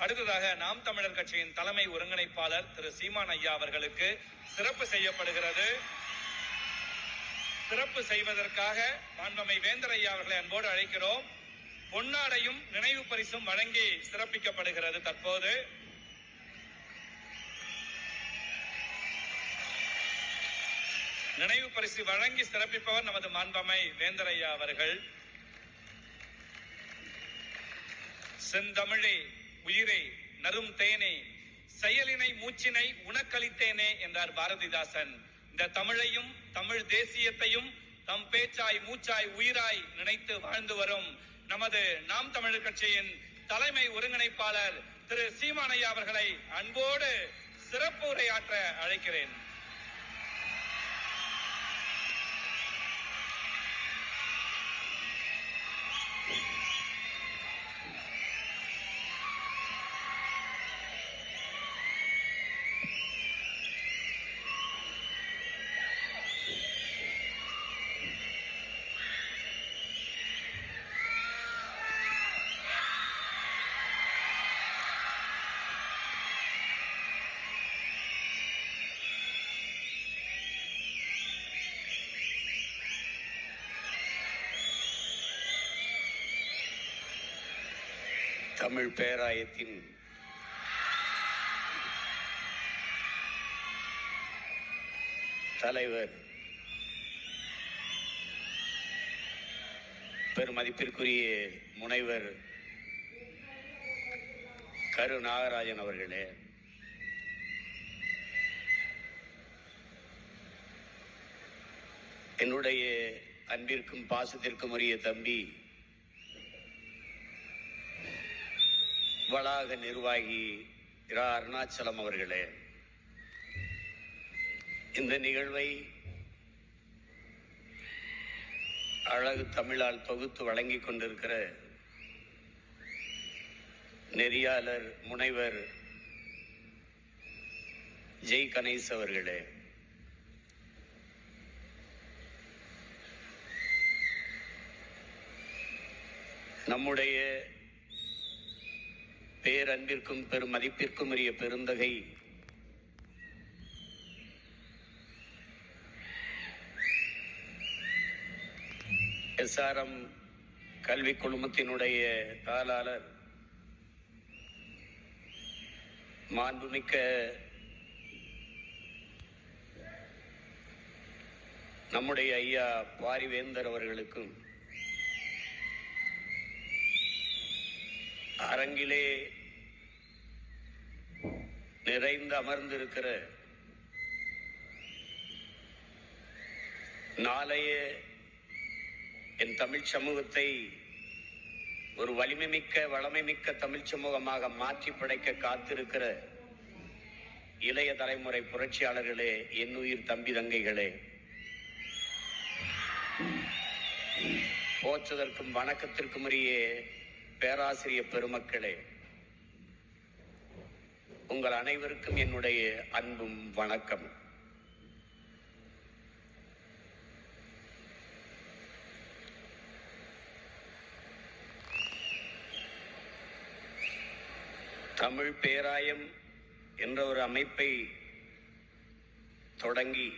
அடுத்ததாக நாம் தமிழர் கட்சியின் தலைமை ஒருங்கிணைப்பாளர் திரு சீமான் ஐயா அவர்களுக்கு சிறப்பு செய்யப்படுகிறது. சிறப்பு செய்வதற்காக மாண்புமை வேந்தர் ஐயா அவர்களை அன்போடு அழைக்கிறோம். பொன்னாடையும் நினைவு பரிசும் வழங்கி சிறப்பிக்கப்படுகிறது. தற்போது நினைவு பரிசு வழங்கி சிறப்பிப்பவர் நமது மாண்புமை வேந்தர் ஐயா அவர்கள். செந்தமிழே உயிரே நரும் தேனே செயலினை மூச்சினை உனக்களித்தேனே என்றார் பாரதிதாசன். இந்த தமிழையும் தமிழ் தேசியத்தையும் தம் பேச்சாய் மூச்சாய் உயிராய் நினைத்து வாழ்ந்து வரும் நமது நாம் தமிழர் கட்சியின் தலைமை ஒருங்கிணைப்பாளர் திரு சீமான் ஐயா அவர்களை அன்போடு சிறப்பு உரையாற்ற அழைக்கிறேன். தமிழ் பேராயத்தின் தலைவர் பெருமதிப்பிற்குரிய முனைவர் கரு நாகராஜன் அவர்களே, என்னுடைய அன்பிற்கும் பாசத்திற்கும் உரிய தம்பி வளாக நிர்வாகி இரா அருணாச்சலம் அவர்களே, இந்த நிகழ்வை அழகு தமிழால் தொகுத்து வழங்கிக் கொண்டிருக்கிற நெறியாளர் முனைவர் ஜெய் கணேஷ் அவர்களே, நம்முடைய பேரன்பிற்கும் பெரும் மதிப்பிற்கும் உரிய பெருந்தகை எஸ்ஆர்எம் கல்வி குழுமத்தினுடைய தாளாளர் மாண்புமிக்க நம்முடைய ஐயா பாரிவேந்தர் அவர்களுக்கும், அரங்கிலே நிறைந்து அமர்ந்திருக்கிற நாளைய என் தமிழ் சமூகத்தை ஒரு வலிமை மிக்க வளமை மிக்க தமிழ் சமூகமாக மாற்றி படைக்க காத்திருக்கிற இளைய தலைமுறை புரட்சியாளர்களே, என் உயிர் தம்பி தங்கைகளே, போற்றுதற்கும் வணக்கத்திற்கும் உரிய பேராசிரியர் பெருமக்களே, உங்கள் அனைவருக்கும் என்னுடைய அன்பும் வணக்கம். தமிழ் பேராயம் என்ற ஒரு அமைப்பை தொடங்கி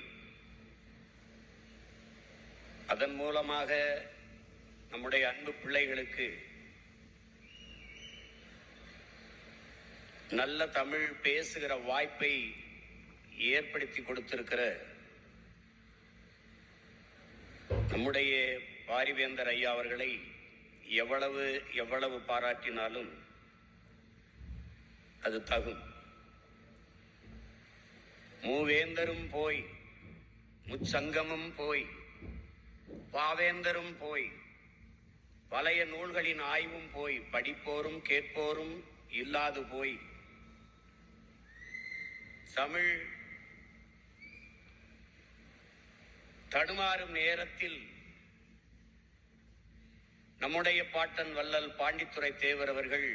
அதன் மூலமாக நம்முடைய அன்பு பிள்ளைகளுக்கு நல்ல தமிழ் பேசுகிற வாய்ப்பை ஏற்படுத்தி கொடுத்திருக்கிற நம்முடைய பாரிவேந்தர் ஐயா அவர்களை எவ்வளவு பாராட்டினாலும் அது தகும். மூவேந்தரும் போய் முச்சங்கமும் போய் பாவேந்தரும் போய் பழைய நூல்களின் ஆய்வும் போய் படிப்போரும் கேட்போரும் இல்லாது போய் தமிழ் தடுமாறும் நேரத்தில் நம்முடைய பாட்டன் வள்ளல் பாண்டித்துரை தேவர் அவர்கள்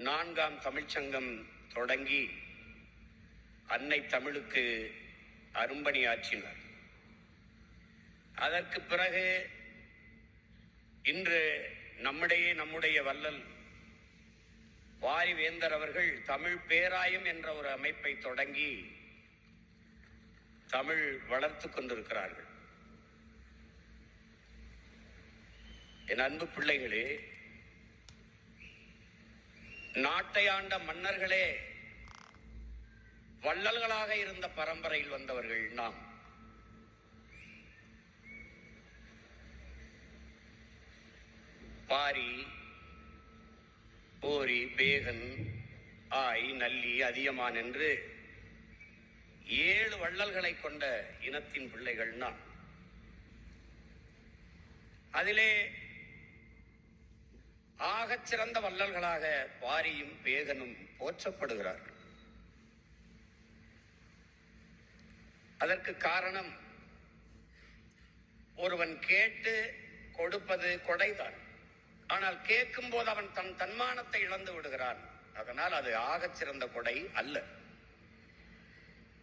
4ஆம் தமிழ்ச்சங்கம் தொடங்கி அன்னை தமிழுக்கு அரும்பணியாற்றினார். அதற்கு பிறகு இன்று நம்முடைய வள்ளல் பாரிவேந்தர் அவர்கள் தமிழ் பேராயம் என்ற ஒரு அமைப்பை தொடங்கி தமிழ் வளர்த்து கொண்டிருக்கிறார்கள். என் அன்பு பிள்ளைகளே, நாட்டை ஆண்ட மன்னர்களே வள்ளல்களாக இருந்த பரம்பரையில் வந்தவர்கள் நாம். பாரி, போரி, பேகன், ஆய், நல்லி, அதியமான் என்று 7 வள்ளல்களை கொண்ட இனத்தின் பிள்ளைகள் நாம். அதிலே ஆகச் சிறந்த வள்ளல்களாக பாரியும் பேகனும் போற்றப்படுகிறார்கள். அதற்கு காரணம், ஒருவன் கேட்டு கொடுப்பது கொடைதான். ஆனால் கேட்கும் போது அவன் தன் தன்மானத்தை இழந்து விடுகிறான். அதனால் அது ஆகச் சிறந்த கொடை அல்ல.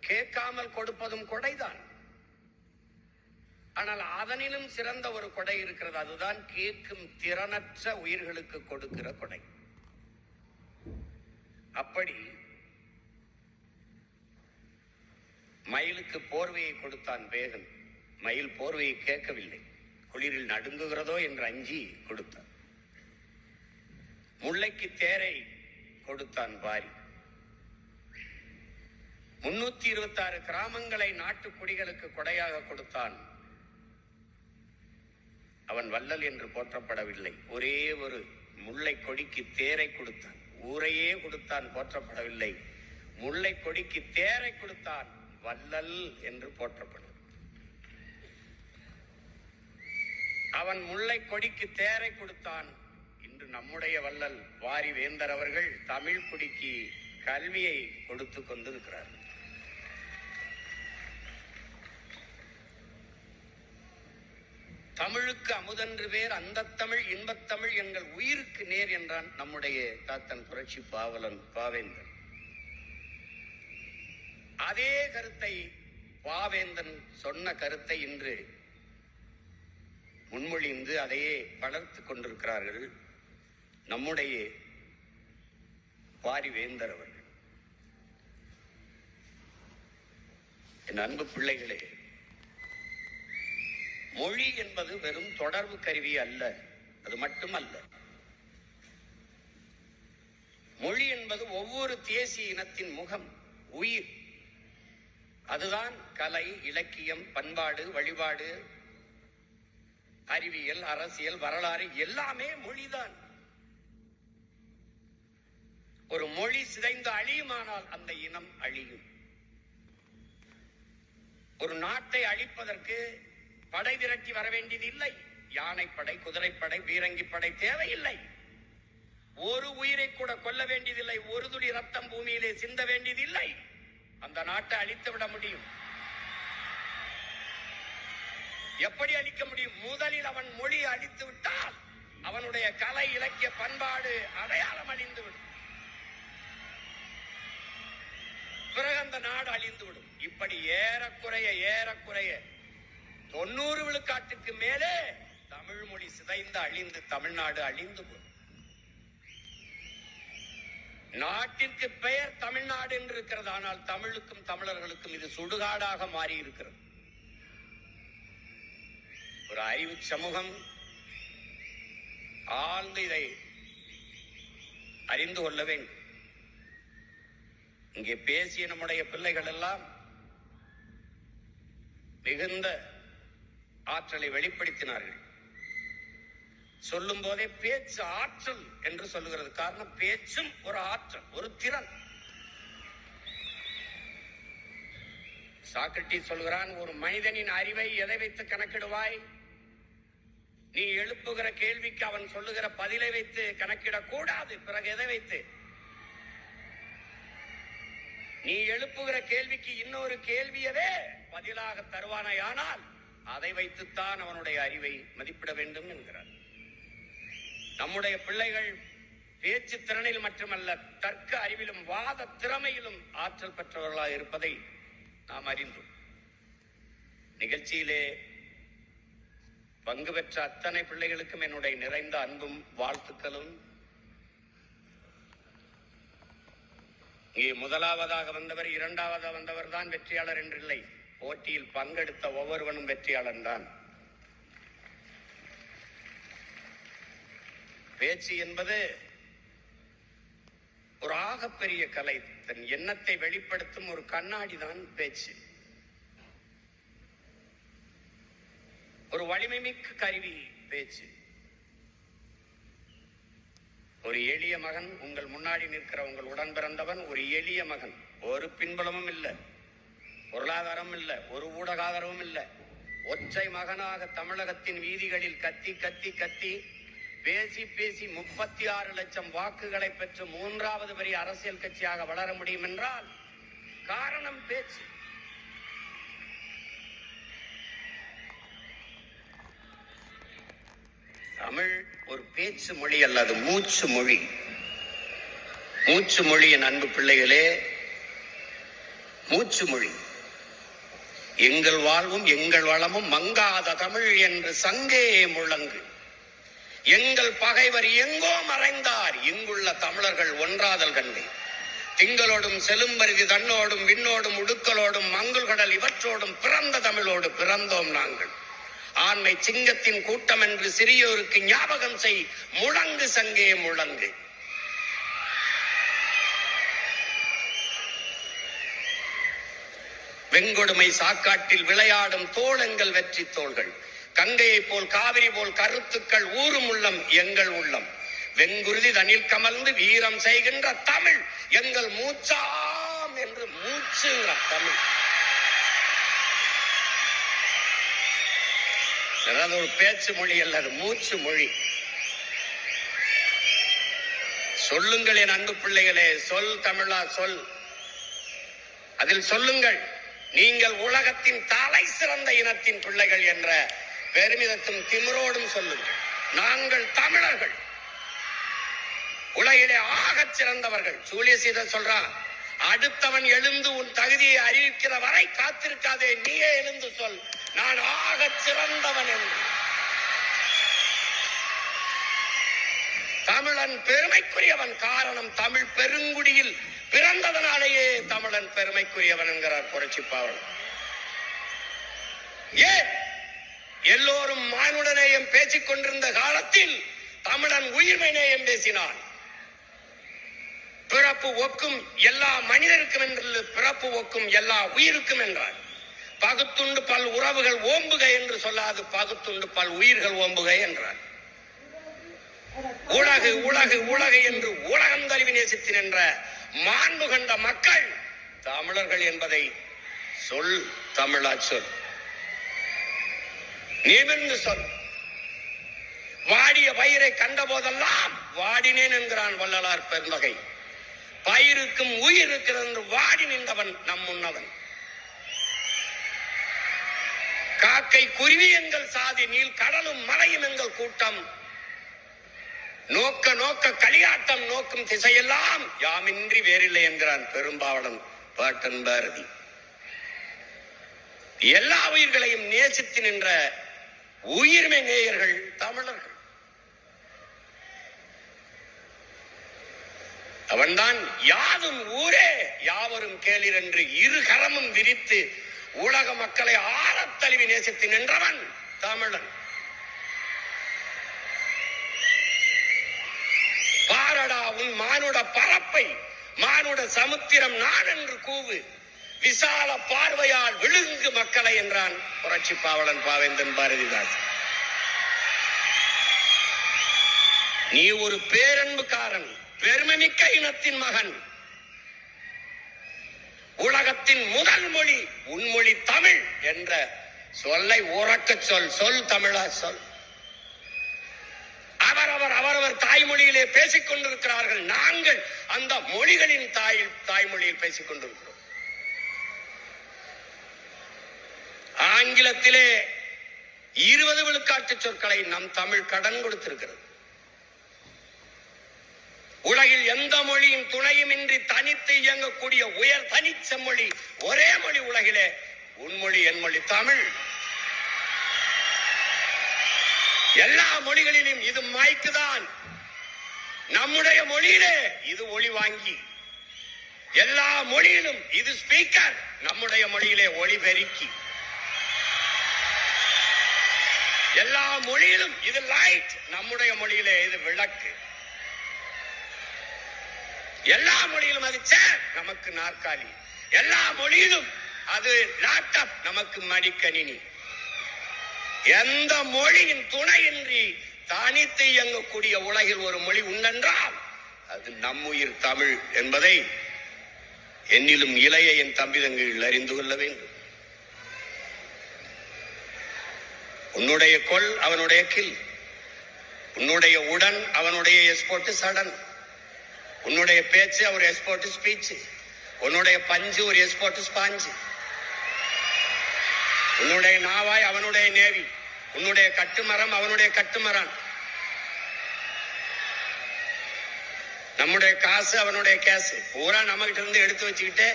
கேட்காமல் கொடுப்பதும் கொடைதான். ஆனால் அதனிலும் சிறந்த ஒரு கொடை இருக்கிறது. அதுதான் கேட்கும் திறனற்ற உயிர்களுக்கு கொடுக்கிற கொடை. அப்படி மயிலுக்கு போர்வையை கொடுத்தான் பேகன். மயில் போர்வையை கேட்கவில்லை, குளிரில் நடுங்குகிறதோ என்று அஞ்சி கொடுத்தான். முல்லைக்கு தேரை கொடுத்தான் பாரி. 326 கிராமங்களை நாட்டு குடிகளுக்கு கொடையாக கொடுத்தான். அவன் வள்ளல் என்று போற்றப்படவில்லை. ஒரே ஒரு முல்லை கொடிக்கு தேரை கொடுத்தான். ஊரையே கொடுத்தான், போற்றப்படவில்லை. முல்லை கொடிக்கு தேரை கொடுத்தான், வள்ளல் என்று போற்றப்படும். அவன் முல்லை கொடிக்கு தேரை கொடுத்தான். இன்று நம்முடைய வள்ளல் பாரிவேந்தர் அவர்கள் தமிழ் குடிக்கு கல்வியை கொடுத்து கொண்டிருக்கிறார். தமிழுக்கு அமுதன்று பேர் அந்த தமிழ் இன்பத்தமிழ் எங்கள் உயிருக்கு நேர் என்றான் நம்முடைய தாத்தன் புரட்சி பாவலன் பாவேந்தன். அதே கருத்தை பாவேந்தன் சொன்ன கருத்தை இன்று முன்மொழிந்து அதையே வளர்த்து கொண்டிருக்கிறார்கள் நம்முடைய பாரிவேந்தர் அவர்கள். என் அன்பு பிள்ளைகளே, மொழி என்பது வெறும் தொடர்பு கருவி அல்ல. அது மட்டுமல்ல, மொழி என்பது ஒவ்வொரு தேசிய இனத்தின் முகம், உயிர். அதுதான் கலை, இலக்கியம், பண்பாடு, வழிபாடு, அறிவியல், அரசியல், வரலாறு எல்லாமே மொழிதான். ஒரு மொழி சிதைந்து அழியுமானால் அந்த இனம் அழியும். ஒரு நாட்டை அழிப்பதற்கு படை திரட்டி வர வேண்டியது இல்லை. யானைப்படை, குதிரைப்படை, பீரங்கி படை தேவையில்லை. ஒரு உயிரை கூட கொல்ல வேண்டியதில்லை. ஒரு துளி ரத்தம் பூமியிலே சிந்த வேண்டியதில்லை. அந்த நாட்டை அழித்து விட முடியும். எப்படி அழிக்க முடியும்? முதலில் அவன் மொழி அழித்து விட்டால் அவனுடைய கலை, இலக்கிய, பண்பாடு, அடையாளம் அழிந்துவிடும். பிறகு அந்த நாடு அழிந்துவிடும். இப்படி ஏறக்குறைய 90 விழுக்காட்டுக்கு மேலே தமிழ் மொழி சிதைந்து அழிந்து தமிழ்நாடு அழிந்து போகும். நாட்டிற்கு பெயர் தமிழ்நாடு என்று இருக்கிறது. ஆனால் தமிழுக்கும் தமிழர்களுக்கும் இது சுடுகாடாக மாறி இருக்கிறது. ஒரு அறிவு சமூகம் ஆழ்ந்து இதை அறிந்து கொள்ள வேண்டும். இங்கே பேசிய நம்முடைய பிள்ளைகள் எல்லாம் மிகுந்த ஆற்றலை வெளிப்படுத்தினார்கள். சொல்லும் போதே பேச்சு ஆற்றல் என்று சொல்லுகிறது. காரணம், பேச்சும் ஒரு ஆற்றல், ஒரு திறன். சாக்ரட்டிஸ் சொல்கிறான், ஒரு மனிதனின் அறிவை எதை வைத்து கணக்கிடுவாய்? நீ எழுப்புகிற கேள்விக்கு அவன் சொல்லுகிற பதிலை வைத்து கணக்கிடக்கூடாது. பிறகு எதை வைத்து? நீ எழுப்புகிற கேள்விக்கு இன்னொரு கேள்வியவே பதிலாக தருவானாயானால் அதை வைத்துத்தான் அவனுடைய அறிவை மதிப்பிட வேண்டும் என்கிறார். நம்முடைய பிள்ளைகள் பேச்சு திறனில் மட்டுமல்ல, தர்க்க அறிவிலும் வாத திறமையிலும் ஆற்றல் பெற்றவர்களாக இருப்பதை நாம் அறிந்தோம். நிகழ்ச்சியிலே பங்கு பெற்ற அத்தனை பிள்ளைகளுக்கும் என்னுடைய நிறைந்த அன்பும் வாழ்த்துக்களும். இங்கே முதலாவதாக வந்தவர், இரண்டாவதாக வந்தவர் தான் வெற்றியாளர் என்றில்லை. போட்டியில் பங்கெடுத்த ஒவ்வொருவனும் வெற்றியாளன் தான். பேச்சு என்பது ஒரு ஆகப்பெரிய கலை. தன் எண்ணத்தை வெளிப்படுத்தும் ஒரு கண்ணாடி தான் பேச்சு. ஒரு வலிமைமிக்க கருவி பேச்சு. ஒரு எளிய மகன் உங்கள் முன்னாடி நிற்கிற உங்கள் உடன் பிறந்தவன் ஒரு எளிய மகன். ஒரு பின்புலமும் இல்லை, பொருளாதாரம் இல்லை, ஒரு ஊடக ஆதரவும் இல்லை. ஒற்றை மகனாக தமிழகத்தின் வீதிகளில் கத்தி கத்தி கத்தி பேசி பேசி 36 லட்சம் வாக்குகளை பெற்று 3வது பெரிய அரசியல் கட்சியாக வளர முடியும் என்றால் காரணம் பேச்சு. தமிழ் ஒரு பேச்சு மொழி அல்ல, அது மூச்சு மொழி. மூச்சு மொழி, என் அன்பு பிள்ளைகளே, மூச்சு மொழி. எங்கள் வாழ்வும் எங்கள் வளமும் மங்காத தமிழ் என்று சங்கே முழங்கு. எங்கள் பகைவர் எங்கோ மறைந்தார், இங்குள்ள தமிழர்கள் ஒன்றாதல் கண்டு. திங்களோடும் செலும்பருதி தன்னோடும் விண்ணோடும் உடுக்களோடும் மங்குள் கடல் இவற்றோடும் பிறந்த தமிழோடு பிறந்தோம் நாங்கள். ஆண்மை சிங்கத்தின் கூட்டம் என்று சிறியோருக்கு ஞாபகம் செய், முழங்கு சங்கே முழங்கு. வெங்கொடுமை சாக்காட்டில் விளையாடும் தோளங்கள் வெற்றி தோள்கள். கங்கையை போல் காவிரி போல் கருத்துக்கள் ஊறும் உள்ளம் எங்கள் உள்ளம். வெங்குருதி தனில் கமர்ந்து வீரம் செய்கின்ற தமிழ் எங்கள் மூச்சாம் என்று மூச்சுங்கிற தமிழ். அதாவது ஒரு பேச்சு மொழி அல்ல, அது மூச்சு மொழி. சொல்லுங்கள் என் அன்பு பிள்ளைகளே, சொல் தமிழா சொல். அதில் சொல்லுங்கள், நீங்கள் உலகத்தின் தலை சிறந்த இனத்தின் பிள்ளைகள் என்ற பெருமிதத்தும் திமிரோடும் சொல்லுங்கள். நாங்கள் தமிழர்கள், உலகிலே ஆகச் சிறந்தவர்கள். சூழியசீதர் சொல்றான், அடுத்தவன் எழுந்து உன் தகுதியை அறிவிக்கிற வரை காத்திருக்காதே, நீயே எழுந்து சொல், நான் ஆகச் சிறந்தவன் என்று. தமிழன் பெருமைக்குரியவன். காரணம், தமிழ் பெருங்குடியில் பிறந்ததனாலேயே தமிழன் பெருமைக்குரியவன் என்கிறார் புரட்சிப்பாவலர். ஏன் எல்லோரும் மானுடநேயம் பேசிக் கொண்டிருந்த காலத்தில் தமிழன் உயிர்மை நேயம் பேசினான். பிறப்பு ஒக்கும் எல்லா மனிதருக்கும் என்று பிறப்பு ஒக்கும் எல்லா உயிருக்கும் என்றார். பகுத்துண்டு பல் உறவுகள் ஓம்புக என்று சொல்லாது பகுத்துண்டு பல் உயிர்கள் ஓம்புக என்றார். உலகு உலகு உலகு என்று உலகம் தழுவி நேசித்து நின்ற மாண்பு கண்ட மக்கள் தமிழர்கள் என்பதை சொல் தமிழா சொல், நிமிர்ந்து சொல். வாடிய பயிரை கண்ட போதெல்லாம் வாடினேன் என்கிறான் வள்ளலார் பெருந்தகை. பயிருக்கும் உயிர் இருக்கிறது என்று வாடி நின்றவன் நம் முன்னவன். காக்கை குருவி எங்கள் சாதி, நீல் கடலும் மலையும் எங்கள் கூட்டம். நோக்க நோக்க களியாட்டம் நோக்கும் திசையெல்லாம் யாமின்றி வேறில்லை என்கிறான் பெரும்பாவளன் பாட்டன் பாரதி. எல்லா உயிர்களையும் நேசித்து நின்ற உயிர்மை நேயர்கள் தமிழர்கள். அவன்தான் யாதும் ஊரே யாவரும் கேளிர் என்று இரு கரமும் விரித்து உலக மக்களை ஆழத் தழுவி நேசித்து நின்றவன் தமிழன். பாரடா உன் மானுட பரப்பை, மானுட சமுத்திரம் நான் என்று கூவு, விசால பார்வையால் விழுங்கு மக்களை என்றான் புரட்சி பாவலன் பாவேந்தன் பாரதிதாசன். நீ ஒரு பேரன்புக்காரன், பெருமைமிக்க இனத்தின் மகன். உலகத்தின் முதல் மொழி உன் மொழி தமிழ் என்ற சொல்லை உறக்க சொல். சொல் தமிழா சொல். அவரவர் தாய்மொழியிலே பேசிக் கொண்டிருக்கிறார்கள். நாங்கள் அந்த மொழிகளின் தாய்மொழியில் பேசிக் கொண்டிருக்கிறோம். ஆங்கிலத்திலே 20 விழுக்காட்டு சொற்களை நம் தமிழ் கடன் கொடுத்திருக்கிறது. உலகில் எந்த மொழியின் துணையுமின்றி தனித்து இயங்கக்கூடிய உயர் தனிச்ச மொழி ஒரே மொழி உலகிலே உன் மொழி என் மொழி தமிழ். எல்லா மொழிகளிலும் இது மைக்குதான். நம்முடைய மொழியிலே இது ஒளி வாங்கி எல்லா மொழியிலும் இது ஸ்பீக்கர், நம்முடைய மொழியிலே ஒளிபெருக்கி. எல்லா மொழியிலும் இது லைட், நம்முடைய மொழியிலே இது விளக்கு. எல்லா மொழியிலும் அது சேர், நமக்கு நாற்காலி. எல்லா மொழியிலும் அது லேப்டாப், நமக்கு மடிக்கணினி. எந்த மொழியின் துணையின்றி தனித்து இயங்கக்கூடிய உலகில் ஒரு மொழி உண்டென்றால் அது நம்முயிர் தமிழ் என்பதை என்னிலும் இளைய என் தம்பிதங்கள் அறிந்து கொள்ள வேண்டும். உன்னுடைய கொல் அவனுடைய கில், உன்னுடைய உடன் அவனுடைய எஸ்போர்ட் சடன், உன்னுடைய பேச்சு அவர் எஸ்போர்ட் ஸ்பீச், உன்னுடைய பஞ்சு ஒரு எஸ்போர்ட் ஸ்பாஞ்சு, உன்னுடைய நாவாய் அவனுடைய நேவி, உன்னுடைய கட்டுமரம் அவனுடைய கட்டுமரம், நம்முடைய காசு அவனுடைய கேசு. பூரா நம்மகிட்ட இருந்து எடுத்து வச்சுக்கிட்டு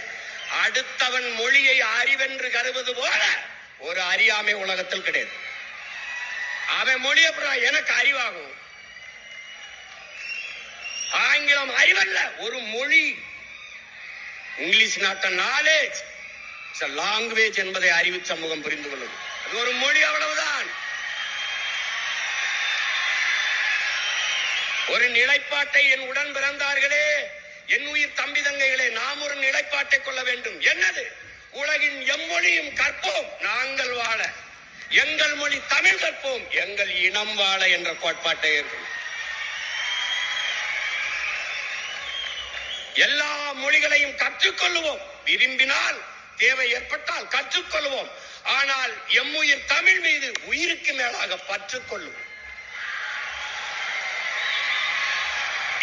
அடுத்தவன் மொழியை அறிவென்று கருவது போல ஒரு அறியாமை உலகத்தில் கிடையாது. அவன் மொழி அப்புறம் எனக்கு அறிவாகும். ஆங்கிலம் அறிவல்ல, ஒரு மொழி. English not a knowledge, it's a language என்பதை அறிவு சமூகம் புரிந்து கொள்ளும். அது ஒரு மொழி, அவ்வளவுதான். ஒரு நிலைப்பாட்டை என் உடன் பிறந்தார்களே, என் உயிர் தம்பி தங்கைகளே, நாம் ஒரு நிலைப்பாட்டை கொள்ள வேண்டும். என்னது? உலகின் எம்மொழியும் கற்போம், நாங்கள் வாழ. எங்கள் மொழி தமிழ் கற்போம், எங்கள் இனம் வாழ என்ற கோட்பாட்டை இருக்கும். எல்லா மொழிகளையும் கற்றுக்கொள்வோம், விரும்பினால் தேவை ஏற்பட்டால் கற்றுக்கொள்வோம். ஆனால் எம்முயிர் தமிழ் மீது உயிருக்கு மேலாக பற்றுக்கொள்வோம்.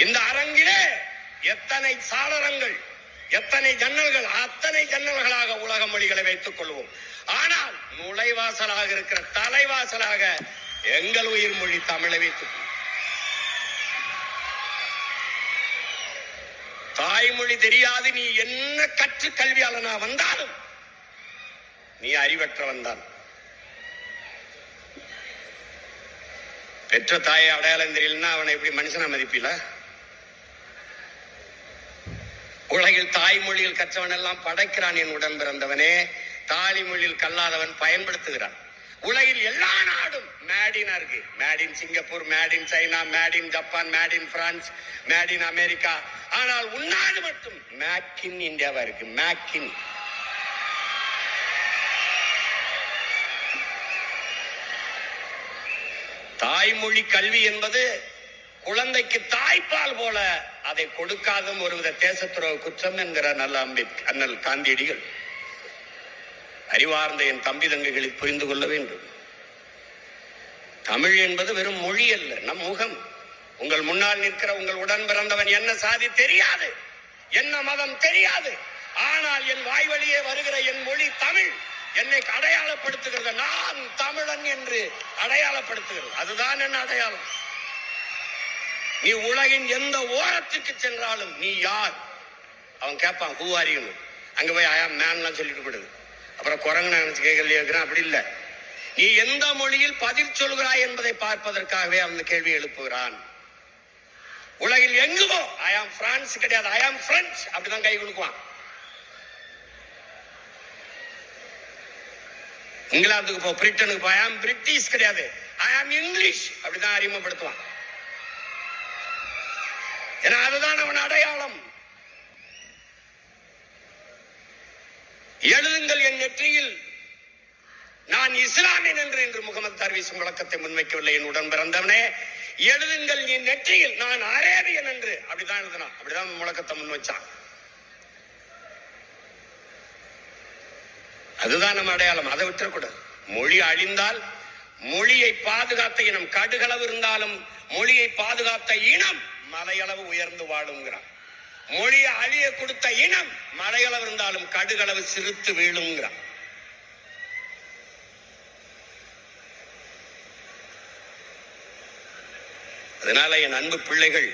இந்த அரங்கிலே எத்தனை சாளரங்கள், எத்தனை ஜன்னல்கள், அத்தனை ஜன்னல்களாக உலக மொழிகளை வைத்துக் கொள்வோம். ஆனால் நுழைவாசலாக இருக்கிற தலைவாசலாக எங்கள் உயிர் மொழி தமிழை வைத்துக் கொள்வோம். தாய்மொழி தெரியாது நீ என்ன கற்று கல்வியாளனா வந்தாலும் நீ அறிவற்ற வந்தான். பெற்ற தாயை அடையாளம் தெரியலன்னா அவனை எப்படி மனுஷனா மதிப்பில? உலகில் தாய்மொழியில் கற்றவன் எல்லாம் படைக்கிறான் என் உடன் பிறந்தவனே. தாய்மொழியில் கல்லாதவன் பயன்படுத்துகிறான். உலகில் எல்லா நாடும் மேடினா இருக்கு. Made in Singapore, made in China, made in Japan, made in France, made in America. ஆனால் உன்னாடு மட்டும் மேக் இன் இந்தியாவா இருக்கு. Make in. தாய்மொழி கல்வி என்பது குழந்தைக்கு தாய்ப்பால் போல, அதை கொடுக்காதும் ஒருவித தேசத்துறவு குற்றம் என்கிற நல்ல அண்ணல் காந்தியடிகள். அறிவார்ந்த என் தம்பி தங்கைகளை புரிந்து கொள்ள வேண்டும். தமிழ் என்பது வெறும் மொழி அல்ல, நம் முகம். உங்கள் முன்னால் நிற்கிற உங்கள் உடன் பிறந்தவன் என்ன சாதி தெரியாது, என்ன மதம் தெரியாது. ஆனால் என் வாய் வழியே வருகிற என் மொழி தமிழ் என்னை அடையாளப்படுத்துகிறது. நான் தமிழன் என்று அடையாளப்படுத்துகிறது. அதுதான் என்ன அடையாளம். நீ உலகின் எந்த ஓரத்துக்கு சென்றாலும் நீ யார் அவன் கேட்பான், ஹூ ஆர் யூ. அங்க போய் ஐ ஆம் மேன் சொல்லிட்டு கூடாது. அப்புறம் குரங்கு நினைச்சு கேள்வி இருக்கிறான், அப்படி இல்லை. நீ எந்த மொழியில் பதில் சொல்கிறாய் என்பதை பார்ப்பதற்காகவே அவன் கேள்வி எழுப்புகிறான். உலகில் எங்குமோ ஐ ஆம் பிரான்ஸ் கிடையாது, ஐ ஆம் பிரெஞ்சு அப்படிதான் கை கொடுக்குவான். இங்கிலாந்துக்கு போ, பிரிட்டனுக்கு போ, ஐ ஆம் பிரிட்டிஷ் கிடையாது, ஐ ஆம் இங்கிலீஷ் அப்படிதான் அறிமுகப்படுத்துவான். ஏன்னா அதுதான் அவன் அடையாளம். எழுதுங்கள் என் நெற்றியில் நான் இஸ்லாமியன் என்று முகமது தர்வீஸ் முழக்கத்தை முன்வைக்கவில்லை. என் உடன் பிறந்தவனே, எழுதுங்கள் என் நெற்றியில் நான் அரேபியன் என்று. அப்படிதான் எழுதினான், அப்படிதான் முழக்கத்தை முன் வச்சான். அதுதான் நம்ம அடையாளம். அதை விட்டுறக்கூடாது. மொழி அழிந்தால் மொழியை பாதுகாத்த இனம், கடுகளவு இருந்தாலும் மொழியை பாதுகாத்த இனம் மலையளவு உயர்ந்து வாழுங்கிறான். மொழியை அழிய கொடுத்த இனம் மலையளவு இருந்தாலும் கடுகளவு சிறுத்து வீழுங்கிறான். அதனால என் அன்பு பிள்ளைகள்,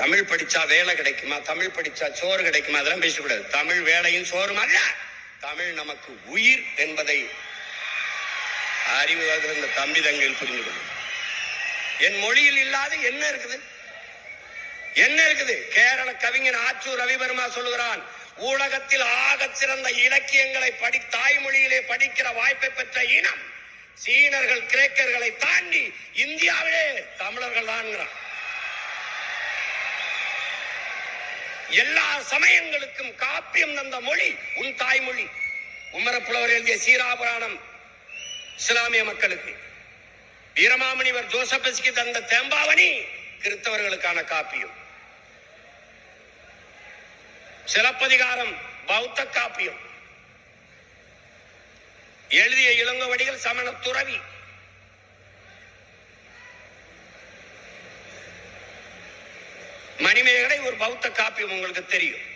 தமிழ் படிச்சா வேலை கிடைக்குமா, தமிழ் படிச்சா சோறு கிடைக்குமா, அதெல்லாம் பேசக்கூடாது. தமிழ் வேலையும் சோறும் அல்ல, தமிழ் நமக்கு உயிர் என்பதை அறிவு இந்த தம்பி தங்கள் புரிந்து கொள்ளும். என் மொழியில் இல்லாத என்ன இருக்குது? என்ன இருக்குது? கேரள கவிஞன் ஆற்றூர் ரவிவர்மா சொல்லுகிறான், உலகத்தில் ஆக சிறந்த இலக்கியங்களை தாய்மொழியிலே படிக்கிற வாய்ப்பை பெற்ற இனம் சீனர்கள் கிரேக்கர்களை தாண்டி இந்தியாவிலே தமிழர்கள் தான். எல்லா சமயங்களுக்கும் காப்பியம் தந்த மொழி உன் தாய்மொழி. உமரப்புலவர் எழுதிய சீராபுராணம் இஸ்லாமிய மக்களுக்கு, வீரமாமுனிவர் ஜோசபஸ்கி தந்த தேம்பாவணி கிறிஸ்தவர்களுக்கான காப்பியம், சிலப்பதிகாரம் பௌத்த காப்பியம், எழுதிய இளங்கோவடிகள் சமண துறவி. மணிமேகலை ஒரு பௌத்த காப்பியம், உங்களுக்கு தெரியும்.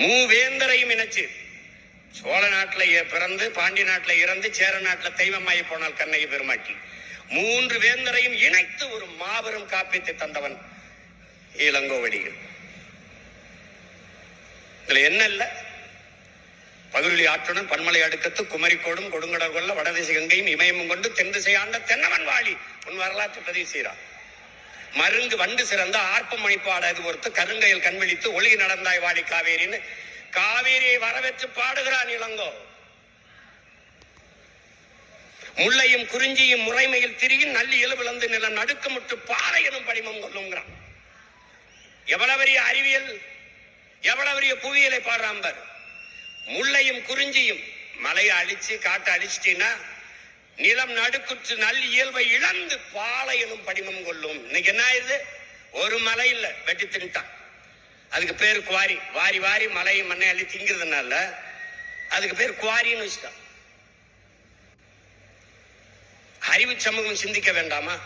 மூவேந்தரையும் இணைச்சு, சோழ நாட்டில பிறந்து பாண்டி நாட்டில இறந்து சேர நாட்டில தெய்வமாயி போனால் கண்ணகி பெருமாட்டி, 3 வேந்தரையும் இணைத்து ஒரு மாபெரும் காப்பியத்தை தந்தவன் இளங்கோவடிகள். இதுல என்ன இல்ல? பகுருளி ஆற்றுடன் பன்மலை அடுக்கத்து குமரிக்கோடும் கொடுங்கடல் கொள்ள வடதிசை கங்கையும் இமயமும் கொண்டு தென் திசை ஆண்ட தென்னவன் வாழி உன் வரலாற்று பதிவு செய்கிறான். மருங்கு வண்டு சிறந்த ஆர்ப்பம் மணிப்பாடாது பொறுத்து கருங்கையில் கண்விழித்து ஒளி நடந்தாய் வாழி காவேரின்னு காவேரியை வரவேற்று பாடுகிறான் இளங்கோ. முல்லையும் குறிஞ்சியும் முறைமையில் திரியும் நல்லி இயல்பிழந்து நில நடுக்கமுட்டு பாறை எனும் படிமம் கொள்ளுங்கிறான். எவ்வளவு பெரிய அறிவியல், எவ்வளவு பெரிய புவியியலை பாடுறான் பாரு. முல்லையும் குறிஞ்சியும் மலையை அழிச்சு காட்டை அழிச்சிட்டீங்கன்னா நிலம் நடுக்குற்று நல்ல இயல்பை இழந்து பாலை எனும் படிமம் கொள்ளும். இன்னைக்கு என்ன ஆயிருது? ஒரு மலை இல்ல, வெட்டி தின்ட்டான். அதுக்கு பேரு குவாரி. வாரி வாரி மலையும் மண்ணை அள்ளி திங்கிறதுனால அதுக்கு பேர் குவாரின்னு வச்சுட்டான். அறிவு சமூகம் சிந்திக்க வேண்டாமா?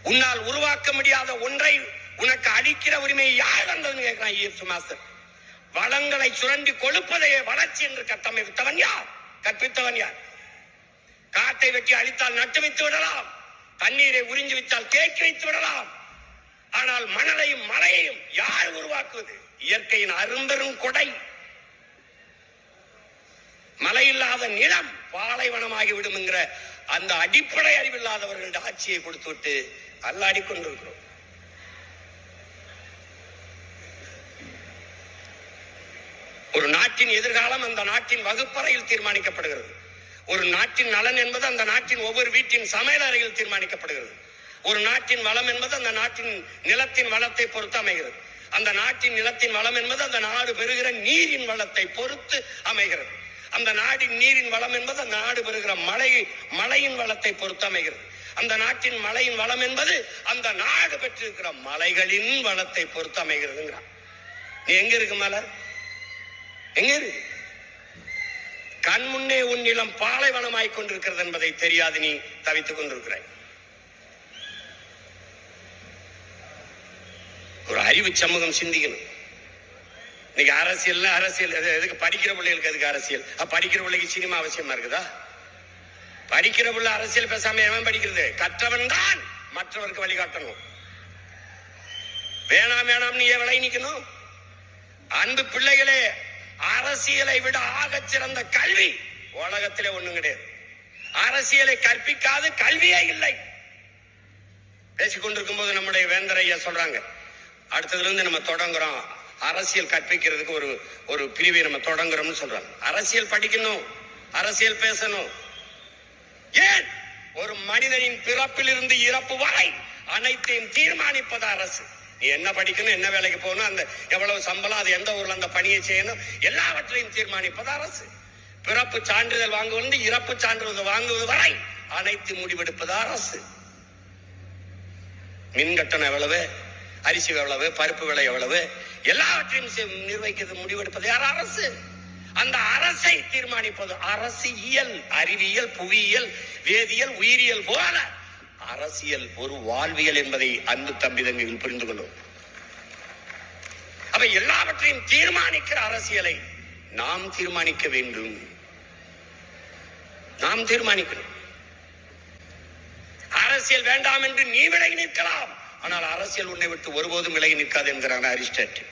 உன்னால் உருவாக்க முடியாத ஒன்றை உனக்கு அளிக்கிற உரிமையை யார் வந்ததுன்னு கேட்கிறான் ஈர்ப்பு மாஸ்டர். வளங்களை சுரண்டி கொழுப்பதையே வளர்ச்சி என்று கட்டமைத்தவன் யார்? கற்பித்தவன் யார்? காட்டை வெட்டி அழித்தால் நட்டு வைத்து விடலாம், தண்ணீரை உறிஞ்சி வைத்தால் தேக்கி வைத்து விடலாம். ஆனால் மணலையும் மலையையும் யார் உருவாக்குவது? இயற்கையின் அரும்பெரும் கொடை. மழை இல்லாத நிலம் பாலைவனமாகி விடும் என்கிற அந்த அடிப்படை அறிவில்லாதவர்களுடைய ஆட்சியை கொடுத்து விட்டு அல்லாடி கொண்டிருக்கிறோம். ஒரு நாட்டின் எதிர்காலம் அந்த நாட்டின் வகுப்பறையில் தீர்மானிக்கப்படுகிறது. ஒரு நாட்டின் நலன் என்பது அந்த நாட்டின் ஒவ்வொரு வீட்டின் சமையல் அறையில் தீர்மானிக்கப்படுகிறது. ஒரு நாட்டின் வளம் என்பது அந்த நாட்டின் நிலத்தின் வளத்தை பொறுத்து அமைகிறது. அந்த நாட்டின் நிலத்தின் வளம் என்பது அந்த நாடு பெறுகிற நீரின் வளத்தை பொறுத்து அமைகிறது. அந்த நாட்டின் நீரின் வளம் என்பது அந்த நாடு பெறுகிற மழையின் வளத்தை பொறுத்து அமைகிறது. அந்த நாட்டின் மழையின் வளம் என்பது அந்த நாடு பெற்றிருக்கிற மலைகளின் வளத்தை பொறுத்து அமைகிறதுங்கிறான். நீ எங்க இருக்கு மலர்? எங்க இருக்கு? கண் முன்னே உன் நிலம் பாலைவனமாய் கொண்டிருக்கிறது என்பதை தெரியாது நீ தவித்துக் கொண்டிருக்கிறாய். ஒரு அறிவு சமூகம் சிந்திக்கணும். இன்னைக்கு அரசியல் எதுக்கு? படிக்கிற பிள்ளைகளுக்கு எதுக்கு அரசியல்? படிக்கிற பிள்ளைக்கு சினிமா அவசியமா இருக்குதா? படிக்கிற பிள்ளை அரசியல் பேசாம எவன் படிக்கிறது? கற்றவன் தான் மற்றவருக்கு வழிகாட்டணும். வேணாம் வேணாம் நீ விலை நிக்கணும். அன்பு பிள்ளைகளே, அரசியலை விட ஆக சிறந்த கல்வி உலகத்திலே ஒண்ணும் கிடையாது. அரசியலை கற்பிக்காது கல்வியே இல்லை. பேசிக்கொண்டிருக்கும் போது நம்முடைய வேந்தரையா சொல்றாங்க, அடுத்ததுல இருந்து நம்ம தொடங்குறோம் அரசியல் கற்பிக்கிறதுக்கு ஒரு பிரிவை நம்ம தொடங்குறோம்னு சொல்றாங்க. அரசியல் படிக்கணும், அரசியல் பேசணும். ஏன்? ஒரு மனிதனின் பிறப்பிலிருந்து இறப்பு வரை அனைத்தையும் தீர்மானிப்பது அரசு. நீ என்ன படிக்கணும், என்ன வேலைக்கு போகணும், அந்த எவ்வளவு சம்பளம், அது எந்த ஊர்ல அந்த பணியை செய்யணும், எல்லாவற்றையும் தீர்மானிப்பது அரசு. பிறப்பு சான்றிதழ் வாங்குவது இறப்பு சான்றிதழ் வாங்குவது வரை அனைத்து முடிவெடுப்பது அரசு. மின் கட்டணம் எவ்வளவு, அரிசி எவ்வளவு, பருப்பு விலை எவ்வளவு, எல்லாவற்றையும் நிர்வகிக்கிறது முடிவெடுப்பது யார்? அரசு. அந்த அரசை தீர்மானிப்பது அரசியல். அறிவியல், புவியியல், வேதியியல், உயிரியல் போல அரசியல் ஒரு வாழ்வியல் என்பதை அன்பு தம்பிதங்கள் புரிந்து கொள்ளும். அப்ப எல்லாவற்றையும் தீர்மானிக்கிற அரசியலை நாம் தீர்மானிக்க வேண்டும். நாம் தீர்மானிக்கணும். அரசியல் வேண்டாம் என்று நீ விலகி நிற்கலாம், ஆனால் அரசியல் உன்னை விட்டு ஒருபோதும் விலகி நிற்காது என்கிறான் அரிஸ்டாட்டில்.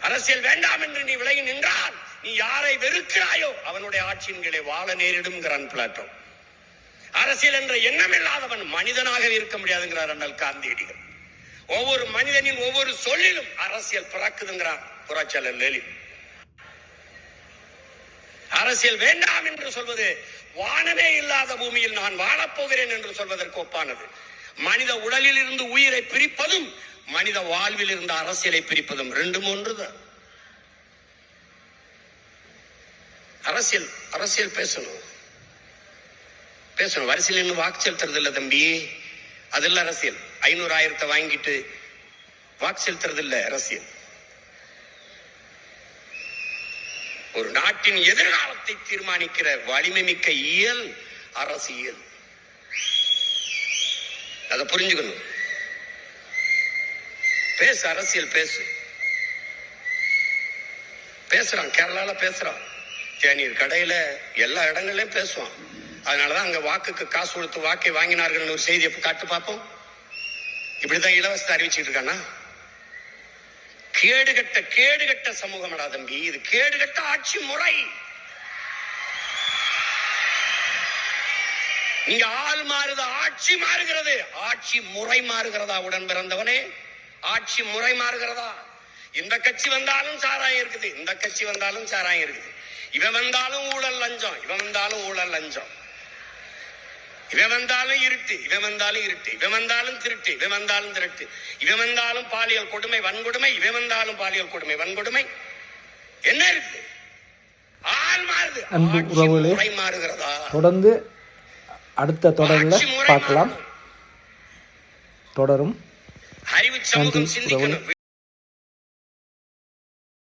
அரசியல் வேண்டாம் என்று நீ விலகி நின்றால் நீ யாரை வெறுக்கிறாயோ அவனுடைய ஆட்சியின் கீழே வாழ நேரிடும் பிளாட்டோ. அரசியல் என்ற எண்ணம் இல்லாதவன் மனிதனாகவே இருக்க முடியாதுங்கிறார் அண்ணல் காந்தியடிகள். ஒவ்வொரு மனிதனின் ஒவ்வொரு சொல்லிலும் அரசியல் பிறக்குதுங்கிறார் புரட்சியாளர் லெனின். அரசியல் வேண்டாம் என்று சொல்வது வானமே இல்லாத பூமியில் நான் வாழப்போகிறேன் என்று சொல்வதற்கு ஒப்பானது. மனித உடலில் இருந்து உயிரை பிரிப்பதும் மனித வாழ்வில் இருந்து அரசியலை பிரிப்பதும் ரெண்டும் ஒன்றுதான். அரசியல் அரசியல் பேசணும். வரிசையில் இன்னும் வாக்கு செலுத்துறது இல்ல தம்பி, அது இல்ல அரசியல். 500,000 வாங்கிட்டு வாக்கு செலுத்துறது இல்ல அரசியல். ஒரு நாட்டின் எதிர்காலத்தை தீர்மானிக்கிற வலிமை மிக்க இயல் அரசியல். அதை புரிஞ்சுக்கணும். பேசு, அரசியல் பேசு. பேசுறான், கேரளால பேசுறான், தேநீர் கடையில எல்லா இடங்கள்லயும் பேசுவான். அதனாலதான் அங்க வாக்குக்கு காசு கொடுத்து வாக்கை வாங்கினார்கள் ஒரு செய்தியை காட்டு பார்ப்போம். இப்படிதான் இலவசத்தை அறிவிச்சுட்டு இருக்கானா? கேடுகட்ட சமூகமடா தம்பி, இது கேடுகட்ட ஆட்சி முறை. நீங்க ஆள் மாறுது, ஆட்சி மாறுகிறது. ஆட்சி முறை மாறுகிறதா? உடன் பிறந்தவனே, ஆட்சி முறை மாறுகிறதா? இந்த கட்சி வந்தாலும் சாராயம் இருக்குது, இந்த கட்சி வந்தாலும் சாராயம் இருக்குது. இவன் வந்தாலும் ஊழல் லஞ்சம், இவன் வந்தாலும் ஊழல் லஞ்சம். இவன் வந்தாலும் இருட்டு, இவன் வந்தாலும் இருட்டு. இவன் வந்தாலும் திருட்டு, இவன் வந்தாலும் திருட்டு. இவன் வந்தாலும் பாலியல் கொடுமை வன்கொடுமை, இவன் வந்தாலும் பாலியல் கொடுமை வன்கொடுமை. என்ன இருக்கு? ஆள் மாறுது, அன்பு உறவுகளே, முறை மாறுகிறதா? தொடர்ந்து அடுத்த தொடரில் பார்க்கலாம். தொடரும். அறிவு சமூகம் சிந்திக்கணும்.